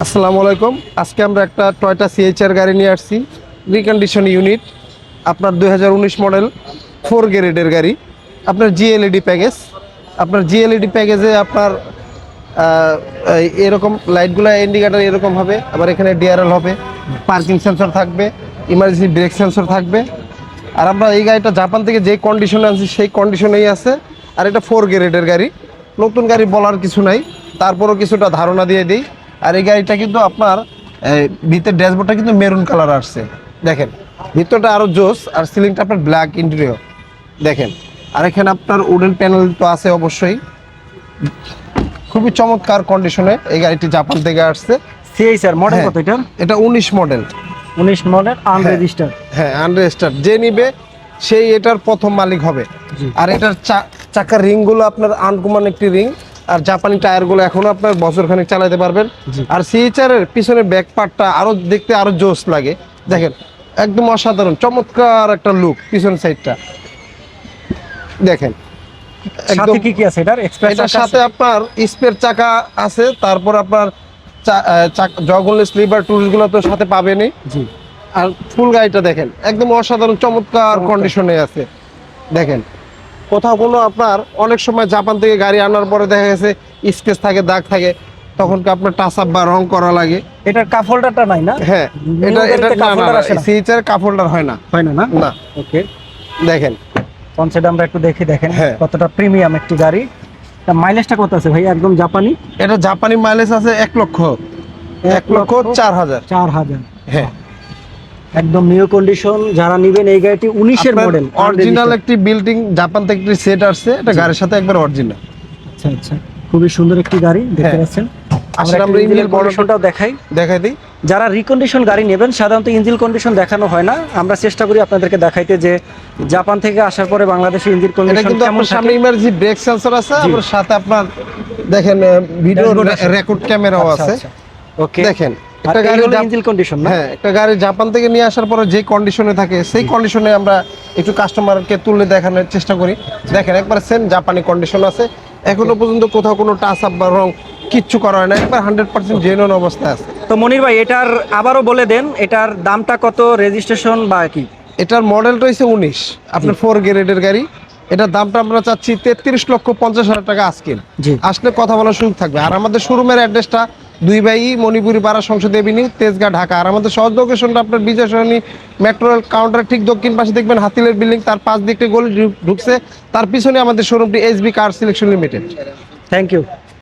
আসসালামু আলাইকুম। আজকে আমরা একটা টয়োটা সিএইচআর গাড়ি নিয়ে আসছি, রিকন্ডিশন ইউনিট। আপনার 2019 মডেল 4 গ্রেডের গাড়ি। আপনার জিএলইডি প্যাকেজ, আপনার জিএলইডি প্যাকেজে আপনার এরকম লাইটগুলো ইন্ডিকেটার এরকম হবে। আবার এখানে ডিআরএল হবে, পার্কিং সেন্সর থাকবে, ইমার্জেন্সি ব্রেক সেন্সর থাকবে। আর আমরা এই গাড়িটা জাপান থেকে যে কন্ডিশনে আনছি সেই কন্ডিশনেই আছে। আর এটা 4 গ্রেডের গাড়ি, নতুন গাড়ি বলার কিছু নাই, তারপরও কিছুটা ধারণা দিয়ে দিই। আর এই গাড়িটা কিন্তু আপনার ভিতরের ড্যাশবোর্ডটা কিন্তু মেরুন কালার আসছে, দেখেন ভিতরটা আরও জোস। আর সিলিংটা আপনার ব্ল্যাক ইন্টেরিয়র দেখেন। আর এখানে আপনার উডেন প্যানেল তো আছে অবশ্যই, খুবই চমৎকার কন্ডিশনে এই গাড়িটি জাপান থেকে আসছে। সিএইচআর মডেল কত এটার? এটা 19 মডেল। 19 model unregistered. হ্যাঁ, আনরেজিস্টার্ড। যে নিবে সেই এটার প্রথম মালিক হবে। আর এটার চাকার রিংগুলো আপনার আনকমন একটি রিং। আর জাপানি টায়ারগুলো এখনো আপনার বছরখানেক চালাতে পারবেন। আর সিএইচআর এর পিছনে ব্যাক পার্টটা আরো দেখতে আরো জোস লাগে, দেখেন একদম অসাধারণ চমৎকার একটা লুক। পিছন সাইডটা দেখেন সাথে কি কি আছে এটার? এটার সাথে আপনার স্পেয়ার চাকা আছে, তারপর আপনার জগলের স্লিপার টুলসগুলো তো সাথে পাবেনই। জি। আর ফুল গাড়িটা দেখেন একদম অসাধারণ চমৎকার কন্ডিশনে আছে। দেখেন কোথাও কোনো আপনার অনেক সময় জাপান থেকে গাড়ি আনার পরে দেখা গেছে স্কেচ থাকে, দাগ থাকে, তখন কি আপনার টাচ আপ বা রং করা লাগে। এটার কাপ হোল্ডারটা নাই না? হ্যাঁ, এটা সিএইচআর কাপ হোল্ডার হয় না। না। ওকে, দেখেন কনসেপ্ট আমরা একটু দেখি, দেখেন হ্যাঁ। কতটা প্রিমিয়াম একটি গাড়ি। তা মাইলেজটা কত আছে ভাই? একদম জাপানি। এটা জাপানি মাইলেজ আছে 1,04,000। 4000। হ্যাঁ, একদম নিউ কন্ডিশন। যারা নেবেন এই গাড়িটি 19 এর মডেল, অরিজিনাল একটি বিল্ডিং জাপান থেকে একটি সেট আসছে, এটা গাড়ির সাথে একবার অরিজিনাল। আচ্ছা আচ্ছা, খুবই সুন্দর একটি গাড়ি দেখতে পাচ্ছেন। আমরা ইঞ্জিন কন্ডিশনটাও দেখাই দিই। যারা রিকন্ডিশন গাড়ি নেবেন সাধারণত ইঞ্জিন কন্ডিশন দেখানো হয় না, আমরা চেষ্টা করি আপনাদেরকে দেখাইতে যে জাপান থেকে আসার পরে বাংলাদেশে ইঞ্জিন কন্ডিশন কিন্তু কেমন থাকে। সামনে ইমার্জেন্সি ব্রেক সেন্সর আছে, আবার সাথে আপনার দেখেন ভিডিও রেকর্ড ক্যামেরাও আছে। ওকে, দেখেন একটা গাড়ি ইঞ্জিন কন্ডিশন না? হ্যাঁ, একটা গাড়ি জাপান থেকে নিয়ে আসার পরে যে কন্ডিশনে থাকে সেই কন্ডিশনে আমরা একটু কাস্টমারকে তুলে দেখানোর চেষ্টা করি। দেখেন একবার সেম জাপানি কন্ডিশন আছে, এখনো পর্যন্ত কোথাও কোনো টাচ আপ বা রং কিচ্ছু করা হয় না, একবার 100% জেনুইন অবস্থায় আছে। তো মনির ভাই এটার আবারও বলে দেন, এটার দামটা কত, রেজিস্ট্রেশন বা কি? এটার মডেলটা হচ্ছে 19, আপনার 4 গ্রেডের গাড়ি। এটার দামটা আমরা চাচ্ছি 33,50,000 টাকা আজকে। আসলে কথা বলার সুযোগ থাকবে। আর আমাদের শোরুমের অ্যাড্রেসটা 2 বাই মণিপুরি পাড়া, সংসদ এভিনিউ, তেজগাঁ, ঢাকা। আর আমাদের সহজ লোকেশনটা আপনার বিজয় সরণি মেট্রো রেল কাউন্টার ঠিক দক্ষিণ পাশে দেখবেন হাতিলের বিল্ডিং, তার পাশ দিয়ে একটি গলি ঢুকছে, তার পিছনে আমাদের শোরুমটি SB car selection limited. Thank you.